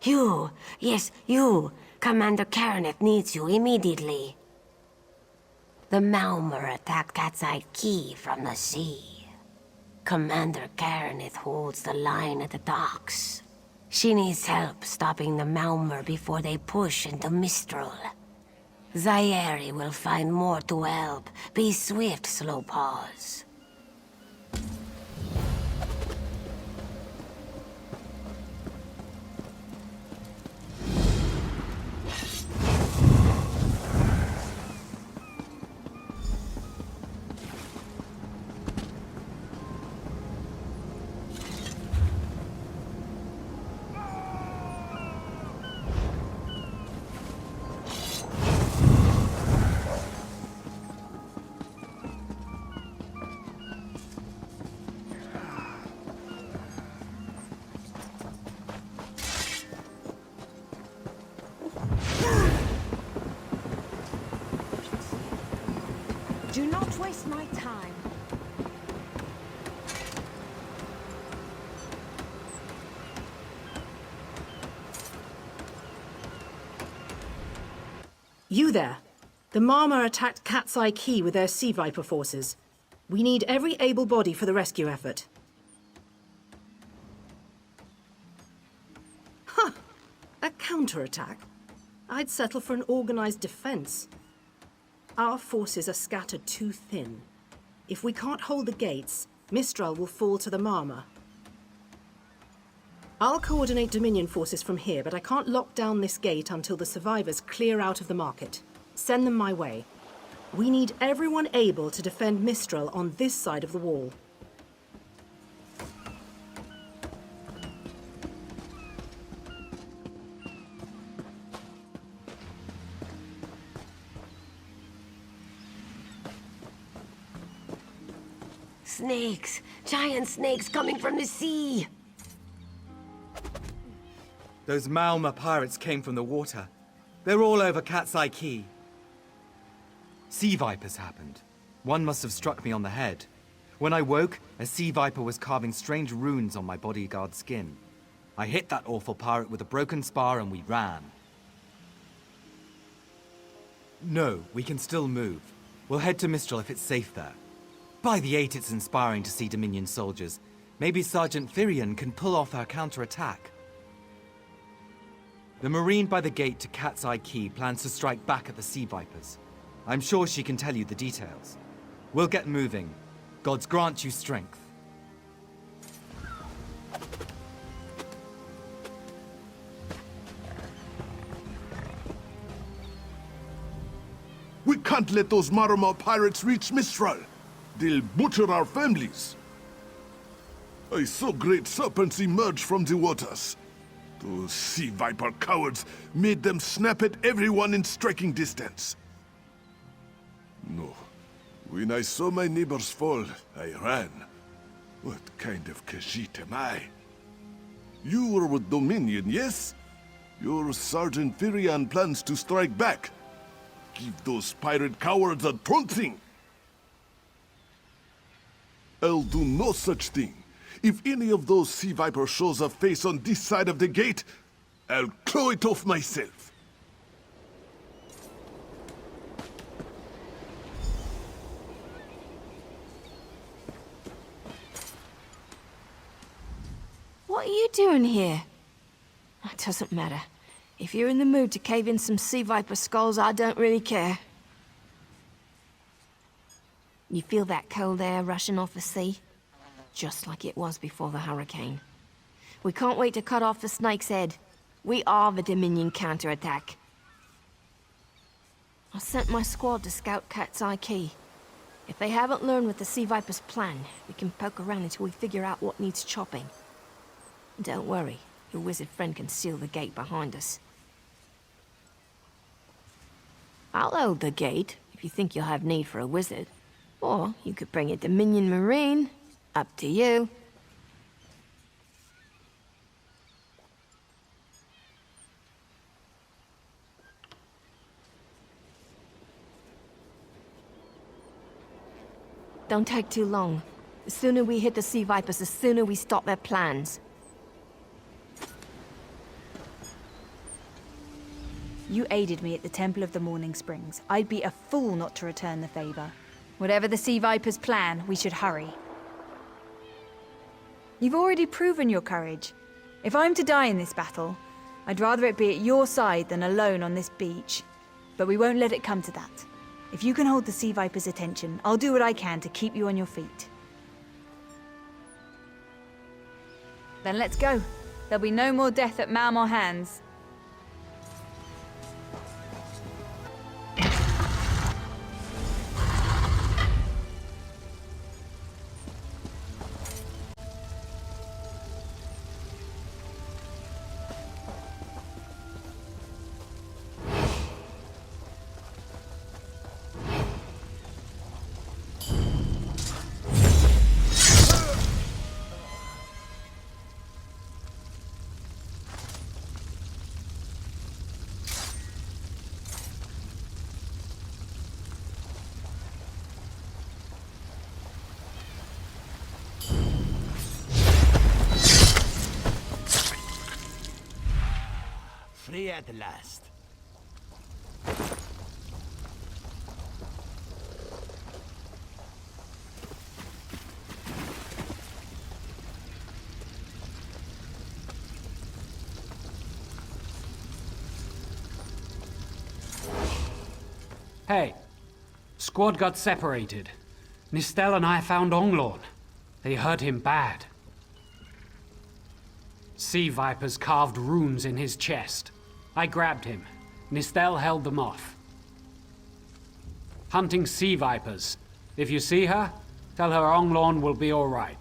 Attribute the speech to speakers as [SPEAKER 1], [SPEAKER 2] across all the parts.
[SPEAKER 1] You! Yes, you! Commander Khenarthi needs you immediately. The Malmer attacked Cat's Eye Key from the sea. Commander Khenarthi holds the line at the docks. She needs help stopping the Malmer before they push into Mistral. Zairi will find more to help. Be swift, Slowpaws.
[SPEAKER 2] Do not waste my time.
[SPEAKER 3] You there. The Marmor attacked Cat's Eye Key with their Sea Viper forces. We need every able body for the rescue effort. Huh! A counterattack? I'd settle for an organized defense. Our forces are scattered too thin. If we can't hold the gates, Mistral will fall to the Marmor. I'll coordinate Dominion forces from here, but I can't lock down this gate until the survivors clear out of the market. Send them my way. We need everyone able to defend Mistral on this side of the wall.
[SPEAKER 1] Snakes! Giant snakes coming from the sea!
[SPEAKER 4] Those Malmer pirates came from the water. They're all over Cat's Eye Key. Sea vipers happened. One must have struck me on the head. When I woke, a sea viper was carving strange runes on my bodyguard's skin. I hit that awful pirate with a broken spar and we ran. No, we can still move. We'll head to Mistral if it's safe there. By the 8, it's inspiring to see Dominion soldiers. Maybe Sergeant Firion can pull off our counterattack. The Marine by the gate to Cat's Eye Key plans to strike back at the Sea Vipers. I'm sure she can tell you the details. We'll get moving. Gods grant you strength.
[SPEAKER 5] We can't let those Marmor pirates reach Mistral. They'll butcher our families. I saw great serpents emerge from the waters. Those sea viper cowards made them snap at everyone in striking distance. No. When I saw my neighbors fall, I ran. What kind of Khajiit am I? You were with Dominion, yes? Your Sergeant Firion plans to strike back. Give those pirate cowards a trouncing. I'll do no such thing. If any of those sea vipers shows a face on this side of the gate, I'll claw it off myself.
[SPEAKER 2] What are you doing here? It doesn't matter. If you're in the mood to cave in some sea viper skulls, I don't really care. You feel that cold air rushing off the sea? Just like it was before the hurricane. We can't wait to cut off the snake's head. We are the Dominion counterattack. I sent my squad to scout Cat's Eye Key. If they haven't learned what the Sea Viper's plan, we can poke around until we figure out what needs chopping. Don't worry, your wizard friend can seal the gate behind us. I'll hold the gate, if you think you'll have need for a wizard. Or you could bring a Dominion Marine. Up to you. Don't take too long. The sooner we hit the Sea Vipers, the sooner we stop their plans.
[SPEAKER 6] You aided me at the Temple of the Morning Springs. I'd be a fool not to return the favor. Whatever the Sea Viper's plan, we should hurry. You've already proven your courage. If I'm to die in this battle, I'd rather it be at your side than alone on this beach. But we won't let it come to that. If you can hold the Sea Viper's attention, I'll do what I can to keep you on your feet. Then let's go. There'll be no more death at Malmor hands.
[SPEAKER 7] Free at last.
[SPEAKER 8] Hey, squad got separated. Nistel and I found Onglorn. They hurt him bad. Sea vipers carved runes in his chest. I grabbed him. Nistel held them off. Hunting sea vipers. If you see her, tell her Onglorn will be all right.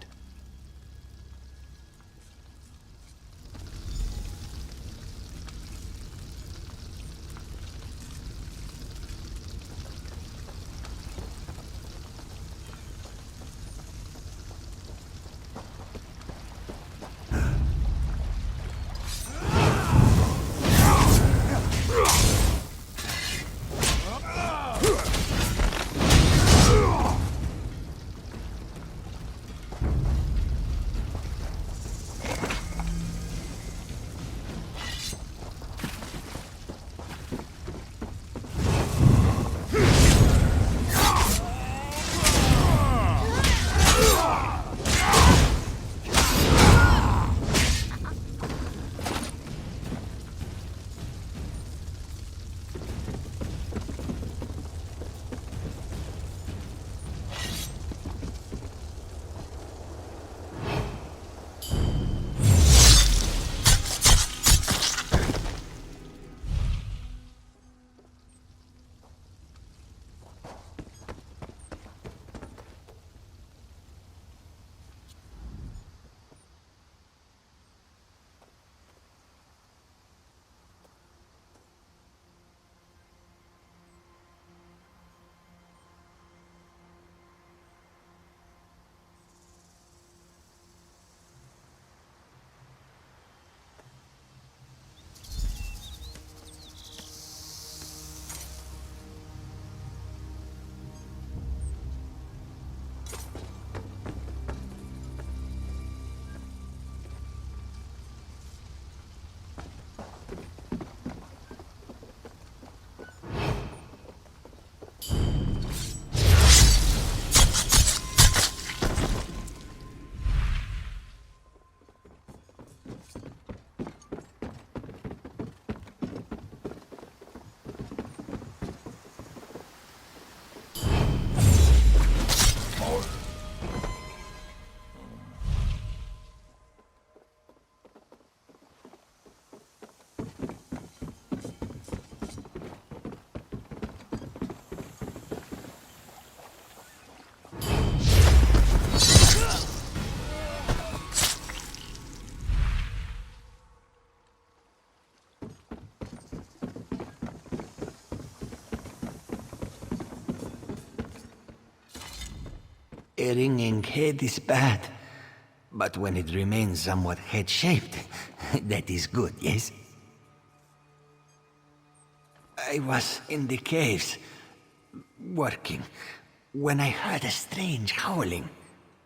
[SPEAKER 7] A ringing head is bad, but when it remains somewhat head-shaped, that is good, yes? I was in the caves, working, when I heard a strange howling.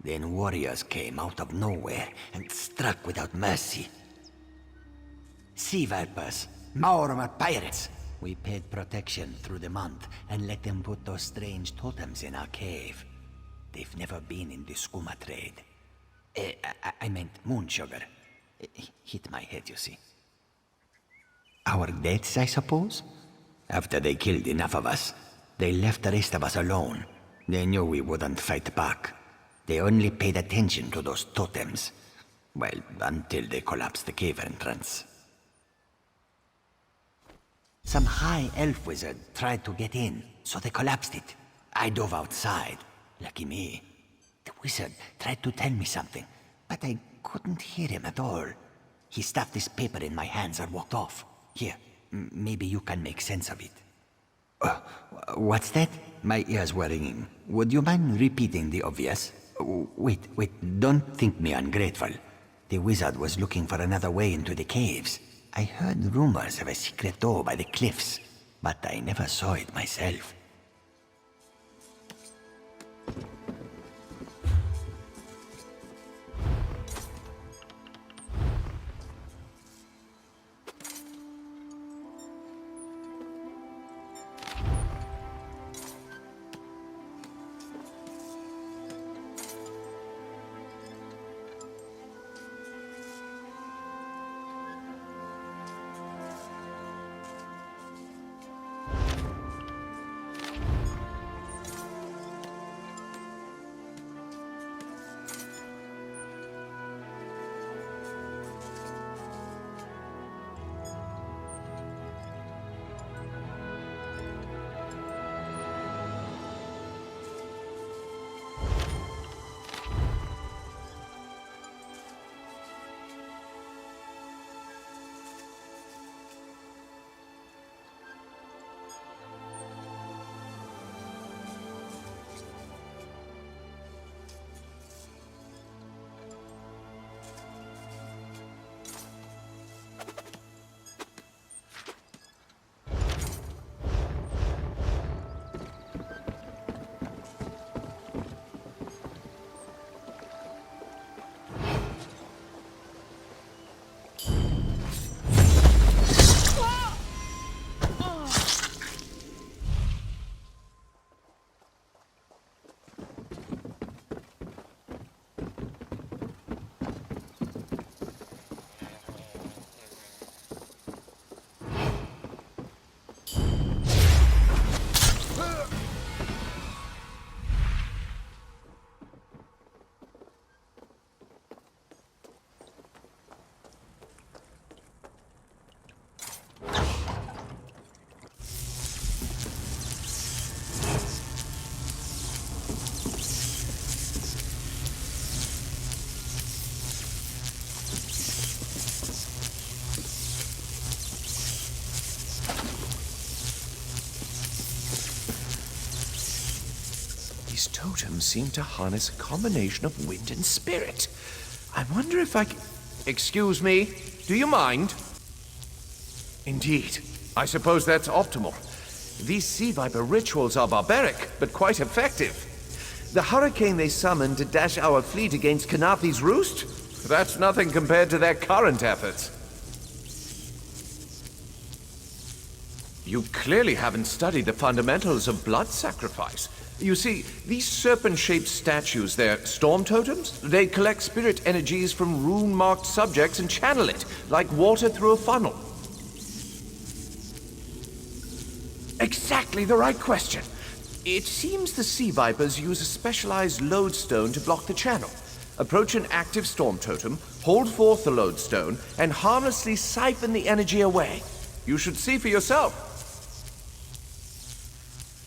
[SPEAKER 7] Then warriors came out of nowhere and struck without mercy. Sea vipers, Maormer pirates. We paid protection through the month and let them put those strange totems in our cave. They've never been in the skooma trade. I meant moon sugar. Hit my head, you see. Our deaths, I suppose? After they killed enough of us, they left the rest of us alone. They knew we wouldn't fight back. They only paid attention to those totems. Well, until they collapsed the cave entrance. Some high elf wizard tried to get in, so they collapsed it. I dove outside. Lucky me. The wizard tried to tell me something, but I couldn't hear him at all. He stuffed this paper in my hands and walked off. Here, maybe you can make sense of it. What's that? My ears were ringing. Would you mind repeating the obvious? Wait, don't think me ungrateful. The wizard was looking for another way into the caves. I heard rumors of a secret door by the cliffs, but I never saw it myself.
[SPEAKER 9] These totems seem to harness a combination of wind and spirit. I wonder if I can... Excuse me, do you mind? Indeed. I suppose that's optimal. These sea viper rituals are barbaric, but quite effective. The hurricane they summoned to dash our fleet against Khenarthi's Roost? That's nothing compared to their current efforts. You clearly haven't studied the fundamentals of blood sacrifice. You see, these serpent-shaped statues, they're storm totems. They collect spirit energies from rune-marked subjects and channel it, like water through a funnel. Exactly the right question. It seems the sea vipers use a specialized lodestone to block the channel. Approach an active storm totem, hold forth the lodestone, and harmlessly siphon the energy away. You should see for yourself.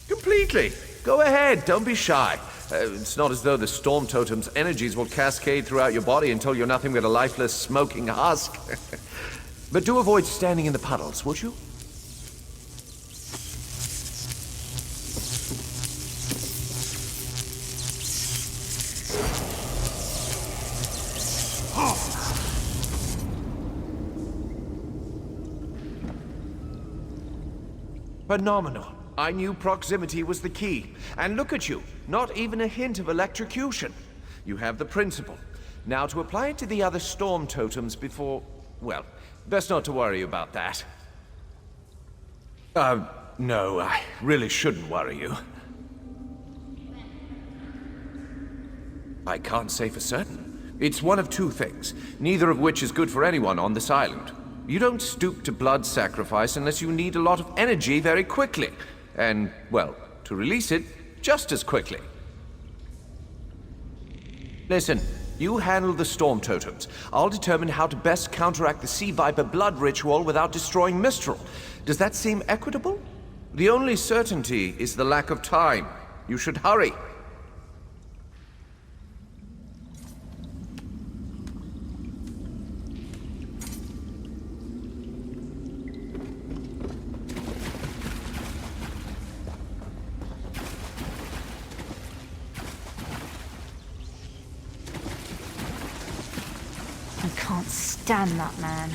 [SPEAKER 9] Completely. Go ahead, don't be shy. It's not as though the storm totem's energies will cascade throughout your body until you're nothing but a lifeless, smoking husk. But do avoid standing in the puddles, would you? Phenomenal. I knew proximity was the key. And look at you, not even a hint of electrocution. You have the principle. Now to apply it to the other storm totems before... well, best not to worry about that. No, I really shouldn't worry you. I can't say for certain. It's one of two things, neither of which is good for anyone on this island. You don't stoop to blood sacrifice unless you need a lot of energy very quickly. And, well, to release it just as quickly. Listen, you handle the storm totems. I'll determine how to best counteract the Sea Viper blood ritual without destroying Mistral. Does that seem equitable? The only certainty is the lack of time. You should hurry.
[SPEAKER 6] I can't stand that man.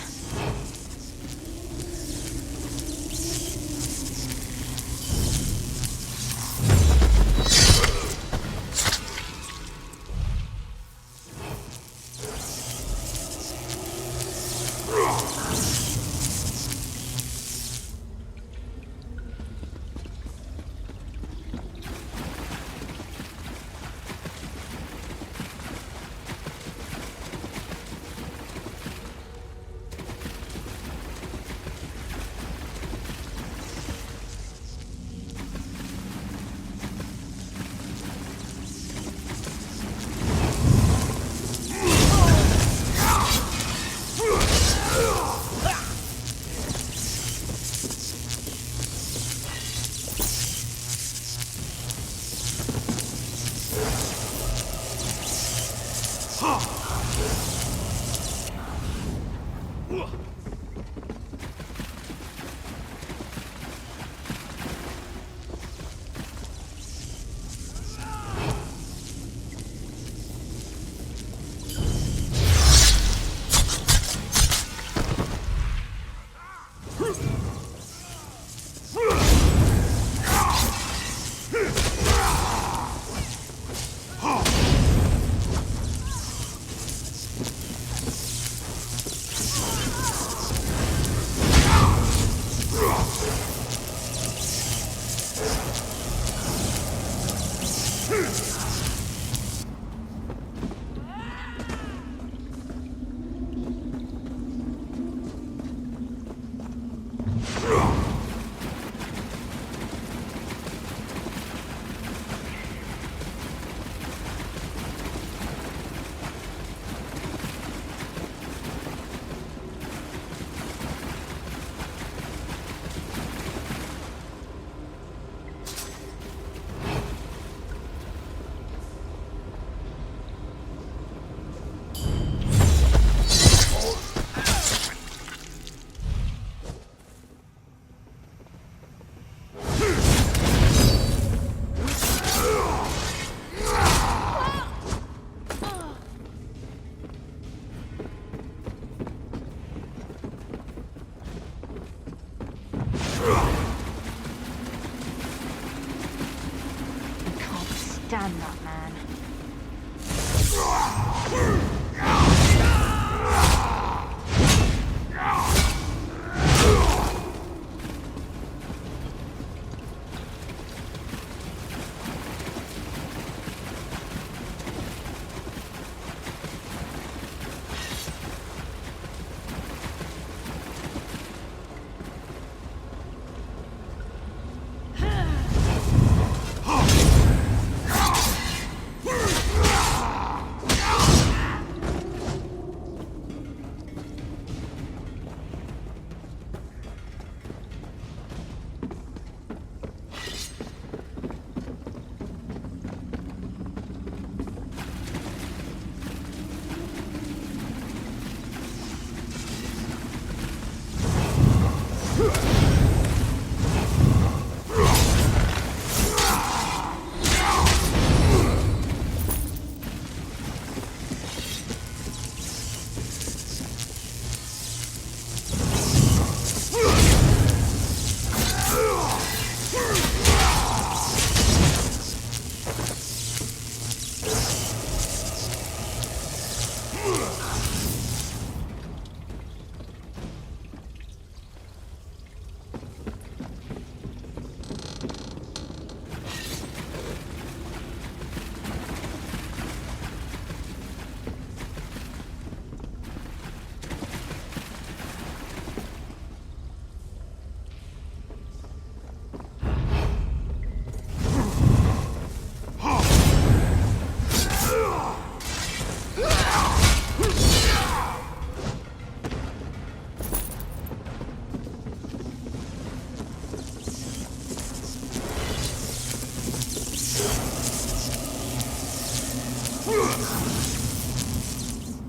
[SPEAKER 6] Stand that man.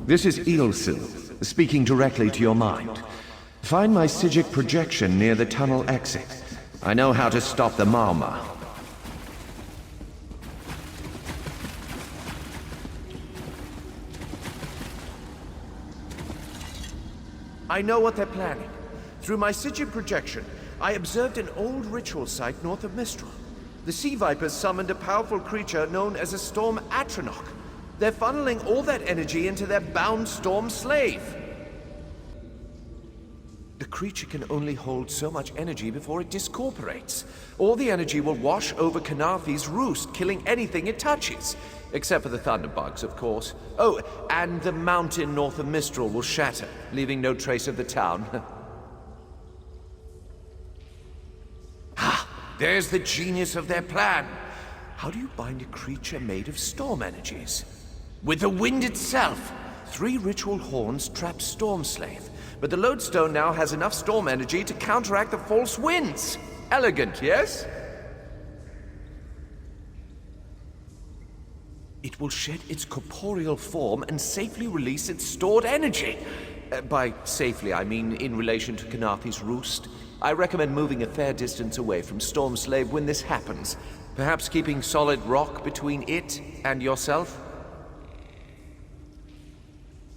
[SPEAKER 9] This is Eelsil, speaking directly to your mind. Find my Psijic projection near the tunnel exit. I know how to stop the Malma. I know what they're planning. Through my Psijic projection, I observed an old ritual site north of Mistral. The Sea Vipers summoned a powerful creature known as a Storm Atronach. They're funneling all that energy into their bound Storm Slave. The creature can only hold so much energy before it discorporates. All the energy will wash over Khenarthi's Roost, killing anything it touches. Except for the thunderbugs, of course. Oh, and the mountain north of Mistral will shatter, leaving no trace of the town. There's the genius of their plan. How do you bind a creature made of storm energies? With the wind itself. 3 ritual horns trap Storm Slave, but the lodestone now has enough storm energy to counteract the false winds. Elegant, yes? It will shed its corporeal form and safely release its stored energy. By safely, I mean in relation to Khenarthi's Roost. I recommend moving a fair distance away from Storm Slave when this happens. Perhaps keeping solid rock between it and yourself?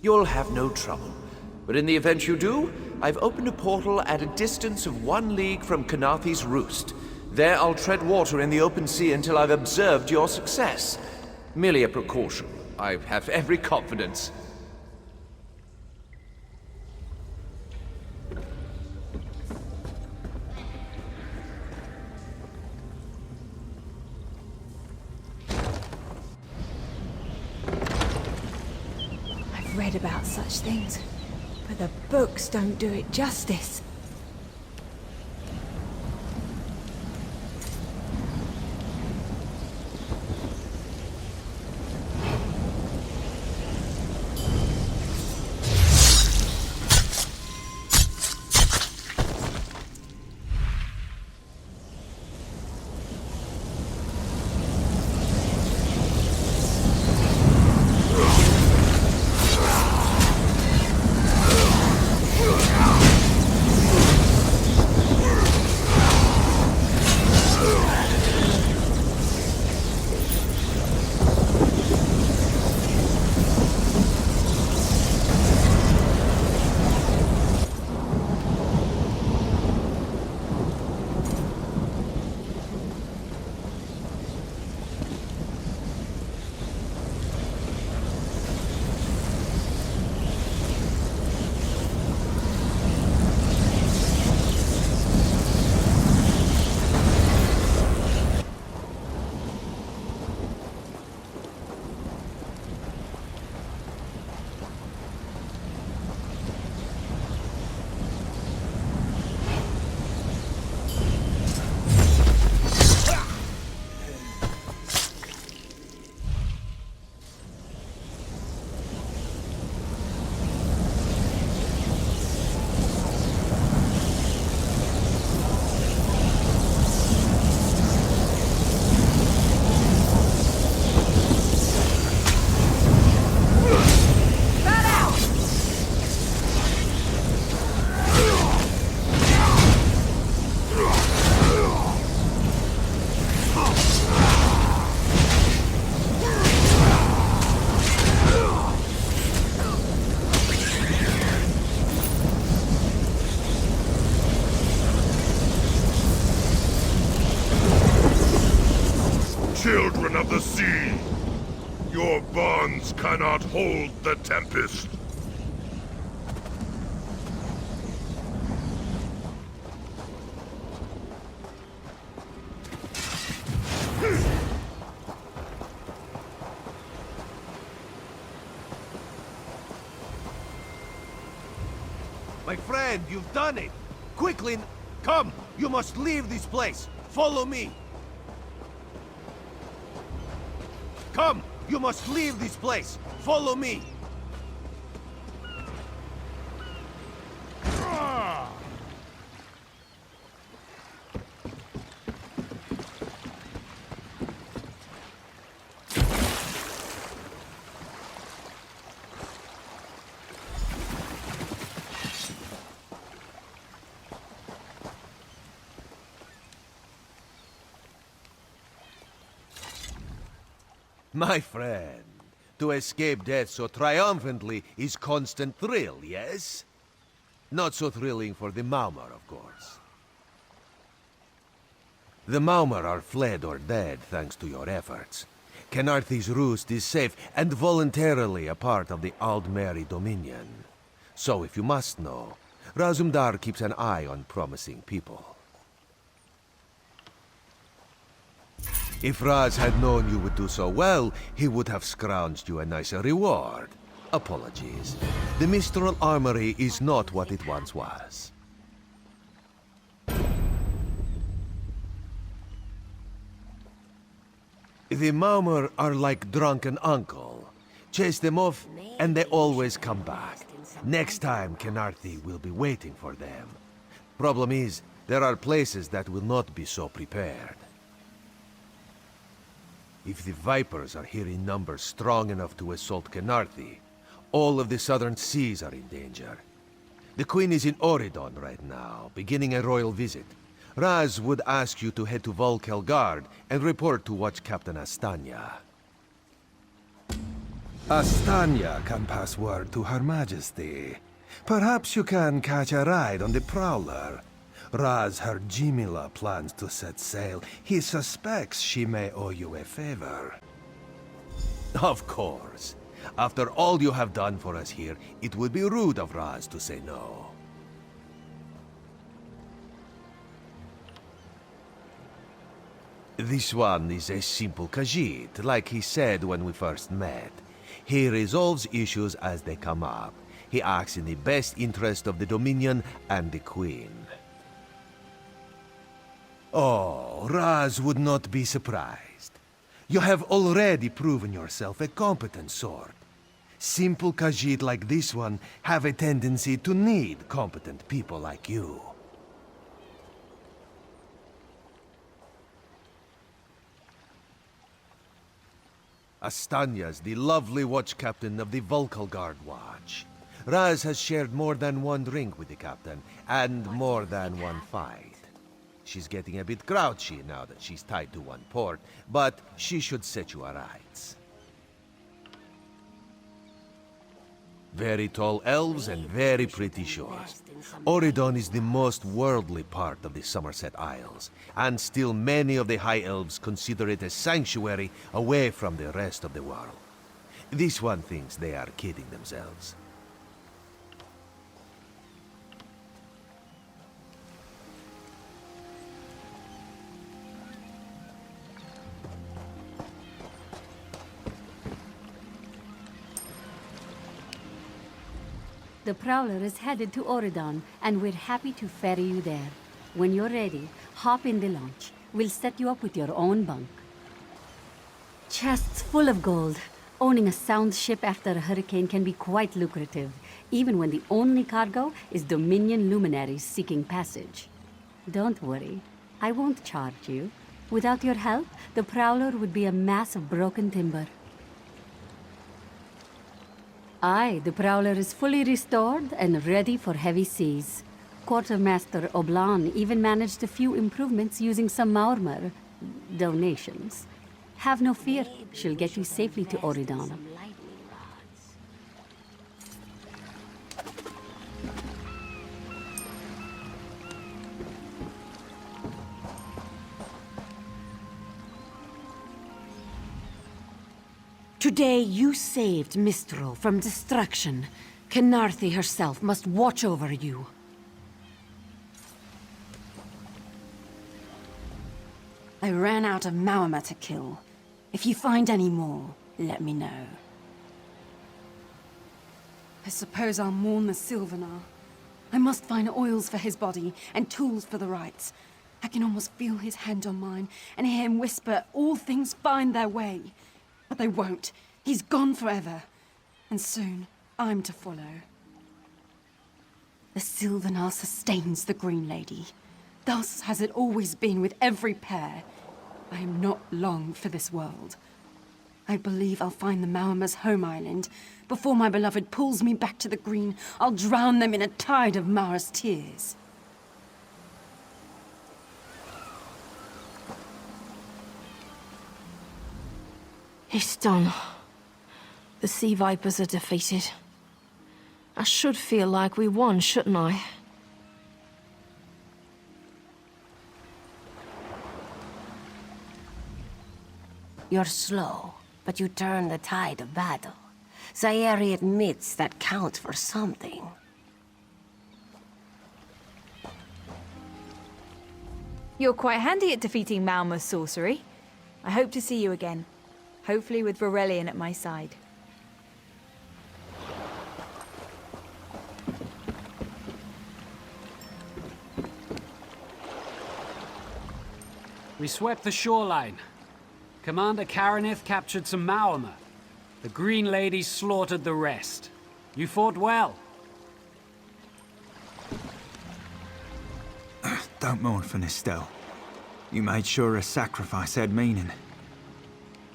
[SPEAKER 9] You'll have no trouble. But in the event you do, I've opened a portal at a distance of 1 league from Khenarthi's Roost. There I'll tread water in the open sea until I've observed your success. Merely a precaution. I have every confidence.
[SPEAKER 6] I've read about such things, but the books don't do it justice.
[SPEAKER 5] Children of the sea, your bonds cannot hold the tempest.
[SPEAKER 10] My friend, you've done it! Quickly, come! You must leave this place! Follow me! Come! You must leave this place! Follow me! My friend, to escape death so triumphantly is constant thrill, yes? Not so thrilling for the Maumar, of course. The Maumar are fled or dead thanks to your efforts. Khenarthi's Roost is safe and voluntarily a part of the Aldmeri Dominion. So if you must know, Razumdar keeps an eye on promising people. If Raz had known you would do so well, he would have scrounged you a nicer reward. Apologies. The Mistral Armory is not what it once was. The Maumar are like drunken uncle. Chase them off, and they always come back. Next time, Khenarthi will be waiting for them. Problem is, there are places that will not be so prepared. If the Vipers are here in numbers strong enough to assault Khenarthi, all of the southern seas are in danger. The Queen is in Oridon right now, beginning a royal visit. Raz would ask you to head to Volkelgard and report to Watch Captain Astanya.
[SPEAKER 11] Astanya can pass word to Her Majesty. Perhaps you can catch a ride on the Prowler. Raz Her Jimila plans to set sail. He suspects she may owe you a favor.
[SPEAKER 10] Of course. After all you have done for us here, it would be rude of Raz to say no. This one is a simple Khajiit, like he said when we first met. He resolves issues as they come up. He acts in the best interest of the Dominion and the Queen. Oh, Raz would not be surprised. You have already proven yourself a competent sword. Simple Khajiit like this one have a tendency to need competent people like you. Astanya's the lovely watch captain of the Volkelgard Watch. Raz has shared more than one drink with the captain, and more than one fight. She's getting a bit grouchy now that she's tied to one port, but she should set you aright. Very tall elves and very pretty shores. Oridon is the most worldly part of the Somerset Isles, and still many of the High Elves consider it a sanctuary away from the rest of the world. This one thinks they are kidding themselves.
[SPEAKER 12] The Prowler is headed to Oridon, and we're happy to ferry you there. When you're ready, hop in the launch. We'll set you up with your own bunk. Chests full of gold. Owning a sound ship after a hurricane can be quite lucrative, even when the only cargo is Dominion luminaries seeking passage. Don't worry, I won't charge you. Without your help, the Prowler would be a mass of broken timber. Aye, the Prowler is fully restored and ready for heavy seas. Quartermaster Oblan even managed a few improvements using some Maurmer donations. Have no fear, she'll get you safely to Oridon.
[SPEAKER 1] Today you saved Mistral from destruction. Khenarthi herself must watch over you. I ran out of Maumar to kill. If you find any more, let me know.
[SPEAKER 13] I suppose I'll mourn the Sylvanar. I must find oils for his body and tools for the rites. I can almost feel his hand on mine and hear him whisper, all things find their way. But they won't. He's gone forever. And soon, I'm to follow. The Sylvanar sustains the Green Lady. Thus has it always been with every pair. I am not long for this world. I believe I'll find the Maumar's home island. Before my beloved pulls me back to the Green, I'll drown them in a tide of Mara's tears.
[SPEAKER 2] It's done. The Sea Vipers are defeated. I should feel like we won, shouldn't I?
[SPEAKER 1] You're slow, but you turn the tide of battle. Sayeri admits that counts for something.
[SPEAKER 6] You're quite handy at defeating Malma's sorcery. I hope to see you again. Hopefully with Varelian at my side.
[SPEAKER 8] We swept the shoreline. Commander Khenarthi captured some Malma. The Green Lady slaughtered the rest. You fought well.
[SPEAKER 14] Don't mourn for Nistel. You made sure her sacrifice had meaning.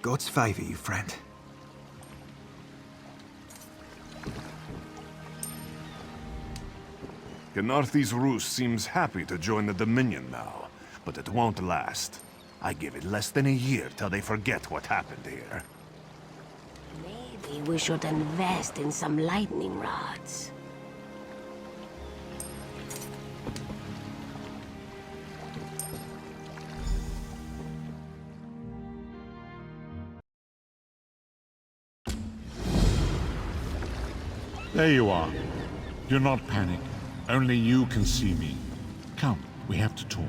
[SPEAKER 14] God's favor you, friend.
[SPEAKER 5] Khenarthi's Roost seems happy to join the Dominion now, but it won't last. I give it less than a year till they forget what happened here.
[SPEAKER 1] Maybe we should invest in some lightning rods.
[SPEAKER 15] There you are. Do not panic. Only you can see me. Come, we have to talk.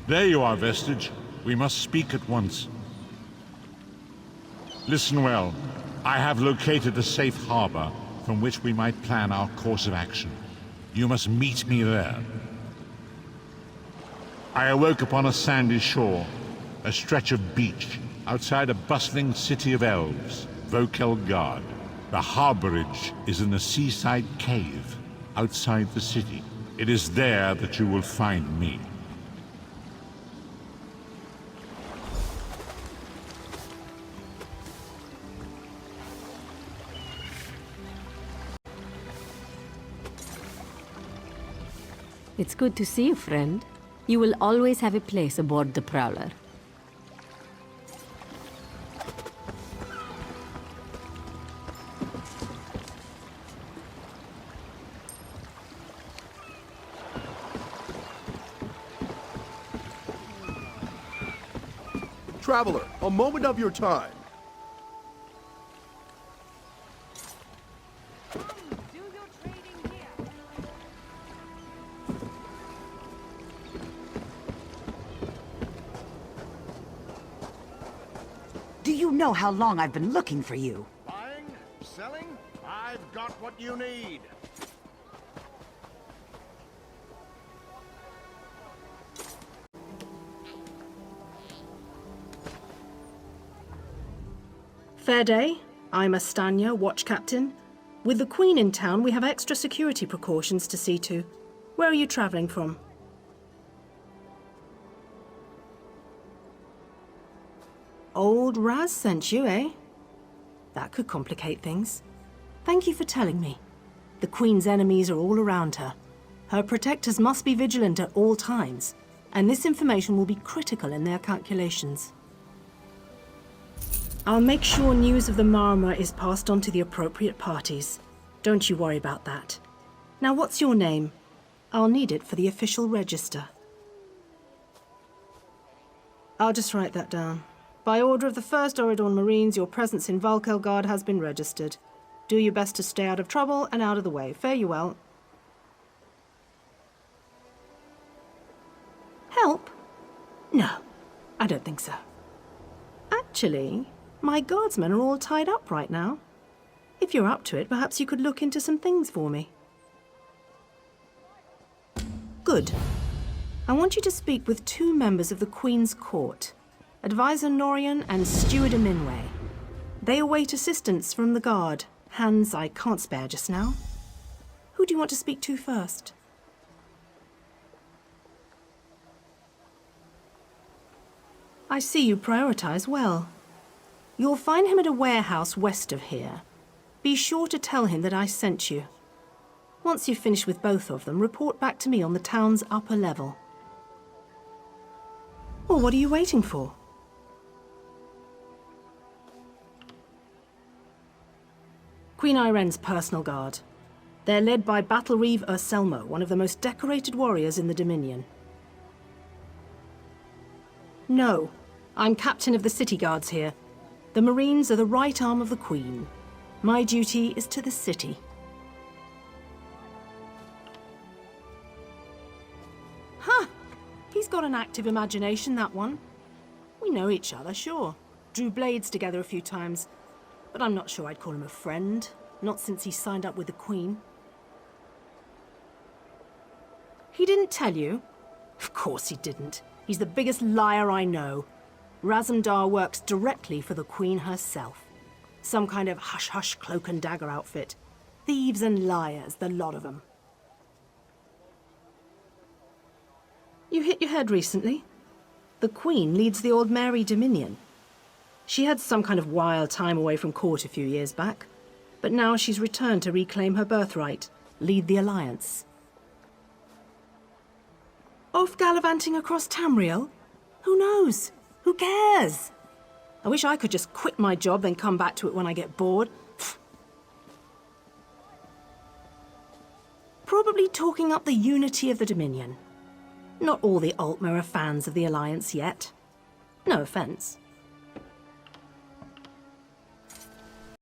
[SPEAKER 15] There you are, Vestige. We must speak at once. Listen well. I have located a safe harbor from which we might plan our course of action. You must meet me there. I awoke upon a sandy shore, a stretch of beach, outside a bustling city of elves, Vokelgard. The harborage is in a seaside cave, outside the city. It is there that you will find me.
[SPEAKER 12] It's good to see you, friend. You will always have a place aboard the Prowler.
[SPEAKER 16] Traveler, a moment of your time.
[SPEAKER 17] Do you know how long I've been looking for you?
[SPEAKER 18] Buying? Selling? I've got what you need.
[SPEAKER 3] Fair day. I'm Astanya, watch captain. With the Queen in town, we have extra security precautions to see to. Where are you traveling from? Old Raz sent you, eh? That could complicate things. Thank you for telling me. The Queen's enemies are all around her. Her protectors must be vigilant at all times, and this information will be critical in their calculations. I'll make sure news of the Marmor is passed on to the appropriate parties. Don't you worry about that. Now, what's your name? I'll need it for the official register. I'll just write that down. By order of the 1st Oridon Marines, your presence in Vokelgard has been registered. Do your best to stay out of trouble and out of the way. Fare you well. Help? No, I don't think so. Actually, my guardsmen are all tied up right now. If you're up to it, perhaps you could look into some things for me. Good. I want you to speak with 2 members of the Queen's Court. Advisor Norian and Steward Aminway. They await assistance from the guard. Hands I can't spare just now. Who do you want to speak to first? I see you prioritize well. You'll find him at a warehouse west of here. Be sure to tell him that I sent you. Once you've finished with both of them, report back to me on the town's upper level. Well, what are you waiting for? Queen Irene's personal guard. They're led by Battle Reeve Urselmo, one of the most decorated warriors in the Dominion. No, I'm captain of the city guards here. The Marines are the right arm of the Queen. My duty is to the city. Huh! He's got an active imagination, that one. We know each other, sure. Drew blades together a few times. But I'm not sure I'd call him a friend. Not since he signed up with the Queen. He didn't tell you? Of course he didn't. He's the biggest liar I know. Razumdar works directly for the Queen herself. Some kind of hush-hush cloak and dagger outfit. Thieves and liars, the lot of them. You hit your head recently? The Queen leads the Aldmeri Dominion. She had some kind of wild time away from court a few years back, but now she's returned to reclaim her birthright, lead the Alliance. Off gallivanting across Tamriel? Who knows? Who cares? I wish I could just quit my job then come back to it when I get bored. Probably talking up the unity of the Dominion. Not all the Aldmeri are fans of the Alliance yet. No offense.